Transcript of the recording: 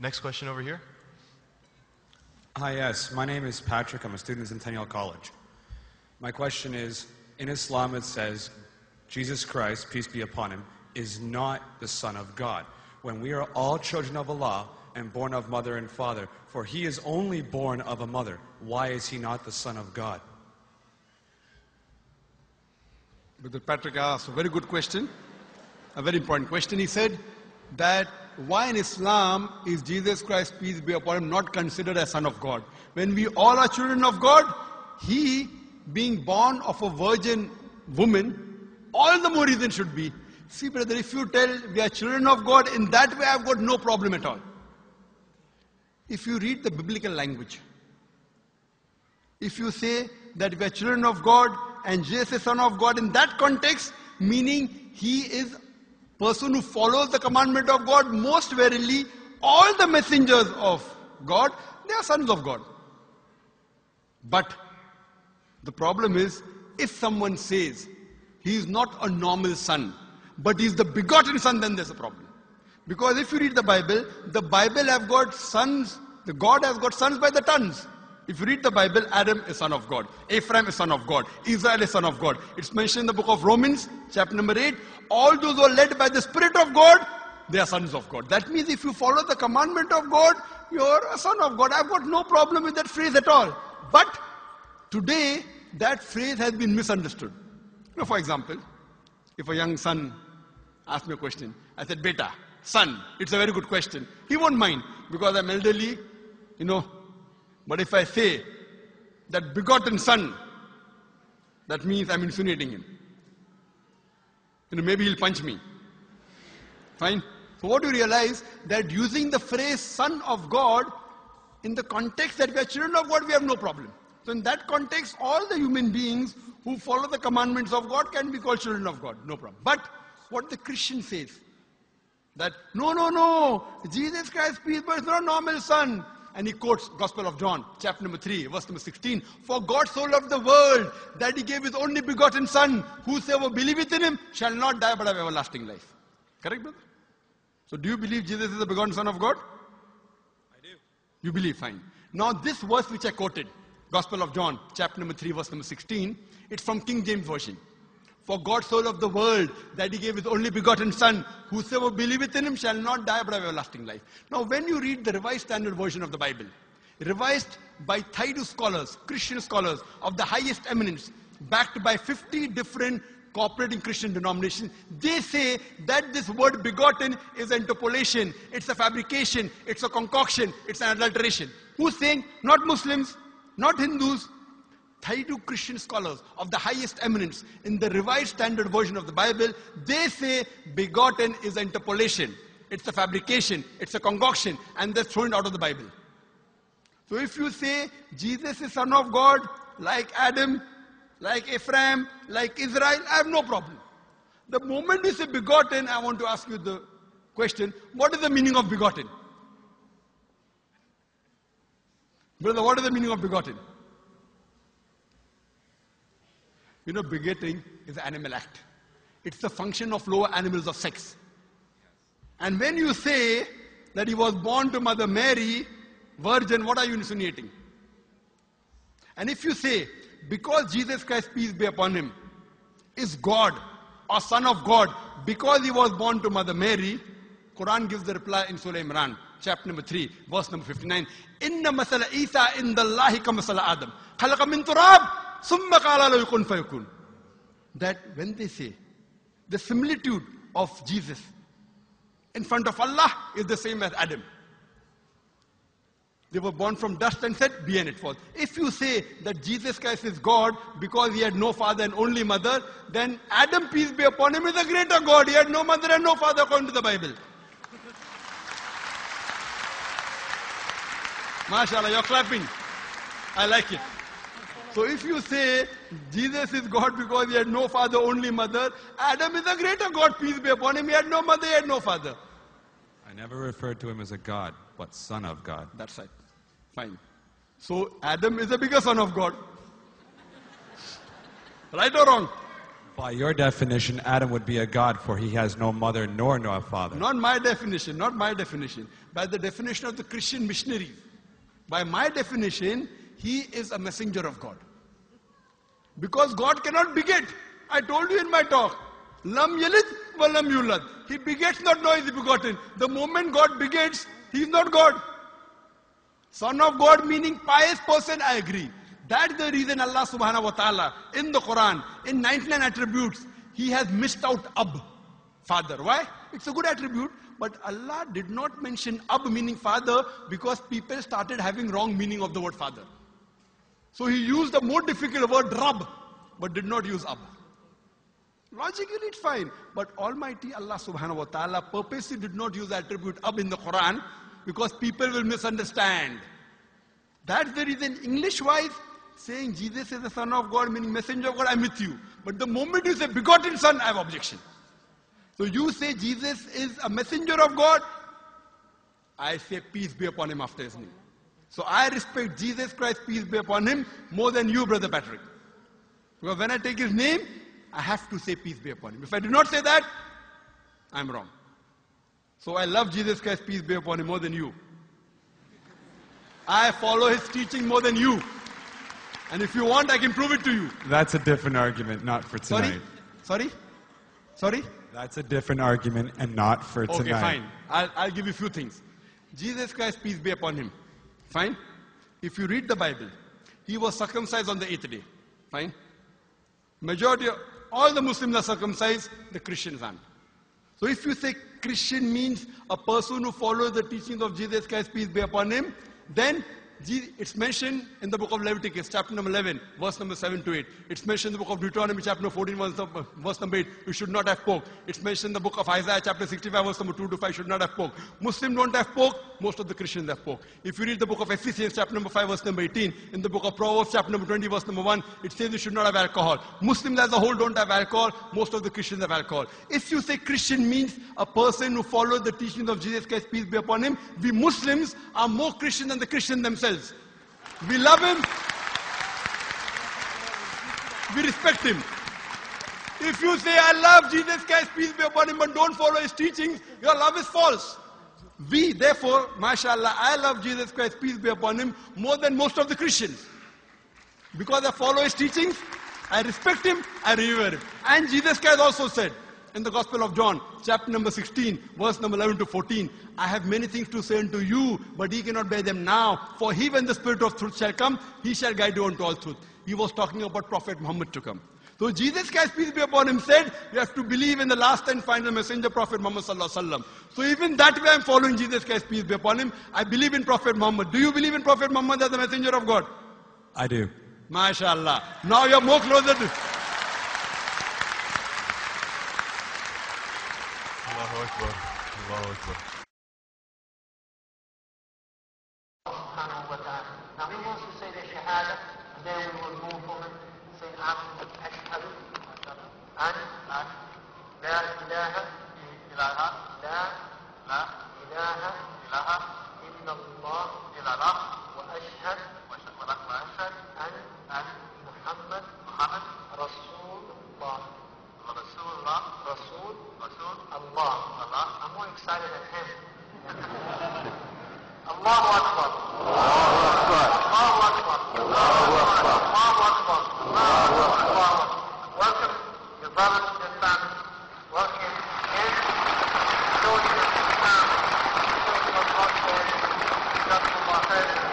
Next question over here. Hi, yes. My name is Patrick. I'm a student at Centennial College. My question is, in Islam it says, Jesus Christ, peace be upon him, is not the Son of God. When we are all children of Allah and born of mother and father, for he is only born of a mother, why is he not the Son of God? Brother Patrick asked a very good question, a very important question. He said that why in Islam is Jesus Christ, peace be upon him, not considered as Son of God? When we all are children of God, he being born of a virgin woman, all the more reason should be. See, brother, if you tell we are children of God, in that way I've got no problem at all. If you read the biblical language, if you say that we are children of God and Jesus is Son of God, in that context, meaning he is person who follows the commandment of God, most verily, all the messengers of God, they are sons of God. But the problem is, if someone says he is not a normal son, but he is the begotten son, then there's a problem. Because if you read the Bible have got sons, the God has got sons by the tons. If you read the Bible, Adam is son of God, Ephraim is son of God, Israel is son of God. It's mentioned in the book of Romans, chapter number 8. All those who are led by the Spirit of God, they are sons of God. That means if you follow the commandment of God, you're a son of God. I've got no problem with that phrase at all. But today, that phrase has been misunderstood. You know, for example, if a young son asks me a question, I said, Beta, son, it's a very good question. He won't mind because I'm elderly, you know. But if I say that begotten son, that means I'm insinuating him. You know, maybe he'll punch me. Fine? So what do you realize? That using the phrase son of God, in the context that we are children of God, we have no problem. So in that context, all the human beings who follow the commandments of God can be called children of God. No problem. But what the Christian says, that no, Jesus Christ, peace, but it's not a normal son. And he quotes Gospel of John, chapter number 3, verse number 16. For God so loved the world that he gave his only begotten son. Whosoever believeth in him shall not die but have everlasting life. Correct, brother? So do you believe Jesus is the begotten son of God? I do. You believe, fine. Now this verse which I quoted, Gospel of John, chapter number 3, verse number 16, it's from King James Version. For God so loved the world that he gave his only begotten son. Whosoever believeth in him shall not die but have everlasting life. Now when you read the Revised Standard Version of the Bible, revised by Thaidu scholars, Christian scholars of the highest eminence, backed by 50 different cooperating Christian denominations, they say that this word begotten is an interpolation, it's a fabrication, it's a concoction, it's an adulteration. Who's saying? Not Muslims, not Hindus. Thaidu Christian scholars of the highest eminence in the Revised Standard Version of the Bible, they say begotten is an interpolation. It's a fabrication, it's a concoction, and they're thrown out of the Bible. So if you say Jesus is Son of God, like Adam, like Ephraim, like Israel, I have no problem. The moment you say begotten, I want to ask you the question, what is the meaning of begotten? Brother, what is the meaning of begotten? You know, begetting is an animal act. It's the function of lower animals of sex. And when you say that he was born to Mother Mary, virgin, what are you insinuating? And if you say, because Jesus Christ, peace be upon him, is God or Son of God, because he was born to Mother Mary, Quran gives the reply in Surah Imran, chapter number 3, verse number 59. Inna masala Isa indallahi ka masala Adam. Khalaqa min turab. That when they say the similitude of Jesus in front of Allah is the same as Adam. They were born from dust and said, be and it was. If you say that Jesus Christ is God because he had no father and only mother, then Adam, peace be upon him, is a greater God. He had no mother and no father according to the Bible. MashaAllah, you're clapping. I like it. So if you say Jesus is God because he had no father, only mother, Adam is a greater God, peace be upon him. He had no mother, he had no father. I never referred to him as a God, but Son of God. That's right. Fine. So Adam is a bigger son of God. Right or wrong? By your definition, Adam would be a god, for he has no mother nor no father. Not my definition, not my definition. By the definition of the Christian missionaries. By my definition, he is a messenger of God. Because God cannot beget. I told you in my talk. Lam yalid wa lam yulad. He begets not, nor is he begotten. The moment God begets, he is not God. Son of God meaning pious person, I agree. That's the reason Allah subhanahu wa ta'ala in the Quran, in 99 attributes, he has missed out Ab, father. Why? It's a good attribute, but Allah did not mention Ab meaning father because people started having wrong meaning of the word father. So he used the more difficult word Rab, but did not use Ab. Logically it's fine, but Almighty Allah subhanahu wa ta'ala purposely did not use the attribute Ab in the Quran because people will misunderstand. That's the reason English-wise, saying Jesus is the Son of God, meaning messenger of God, I'm with you. But the moment you say begotten Son, I have objection. So you say Jesus is a messenger of God, I say peace be upon him after his name. So I respect Jesus Christ, peace be upon him, more than you, Brother Patrick. Because when I take his name, I have to say peace be upon him. If I do not say that, I'm wrong. So I love Jesus Christ, peace be upon him, more than you. I follow his teaching more than you. And if you want, I can prove it to you. That's a different argument, not for tonight. Sorry? That's a different argument and not for tonight. Okay, fine. I'll give you a few things. Jesus Christ, peace be upon him. Fine? If you read the Bible, he was circumcised on the 8th day. Fine? Majority of all the Muslims are circumcised, the Christians aren't. So if you say Christian means a person who follows the teachings of Jesus Christ, peace be upon him, then it's mentioned in the book of Leviticus, chapter number 11, verse number 7 to 8. It's mentioned in the book of Deuteronomy, chapter number 14, verse number 8. You should not have pork. It's mentioned in the book of Isaiah, chapter 65, verse number 2 to 5. Should not have pork. Muslims don't have pork. Most of the Christians have pork. If you read the book of Ephesians, chapter number 5, verse number 18, in the book of Proverbs, chapter number 20, verse number 1, it says you should not have alcohol. Muslims as a whole don't have alcohol. Most of the Christians have alcohol. If you say Christian means a person who follows the teachings of Jesus Christ, peace be upon him, we Muslims are more Christian than the Christians themselves. We love him. We respect him. If you say, I love Jesus Christ, peace be upon him, but don't follow his teachings, your love is false. We, therefore, mashallah, I love Jesus Christ, peace be upon him, more than most of the Christians. Because I follow his teachings, I respect him, I revere him. And Jesus Christ also said, in the Gospel of John, chapter number 16, verse number 11 to 14, I have many things to say unto you, but ye cannot bear them now. For he, when the Spirit of truth shall come, he shall guide you unto all truth. He was talking about Prophet Muhammad to come. So Jesus Christ, peace be upon him, said, you have to believe in the last and final messenger, Prophet Muhammad sallallahu alaihi wasallam. So even that way I'm following Jesus Christ, peace be upon him. I believe in Prophet Muhammad. Do you believe in Prophet Muhammad as the messenger of God? I do. MashaAllah. Now you're more closer to... Allahu Akbar. Allahu Akbar. Now he wants to say the Shahada, and then we will move on and say Ashhadu an la ilaha illallah wa ashhad an Muhammad Rasulullah. Allah. I'm more excited than him. Allahu Akbar. Allahu Akbar. Allahu Akbar. Allahu Akbar. Allahu Akbar. Welcome your brothers and your families. Welcome in. Show you Islam. Show you what God says.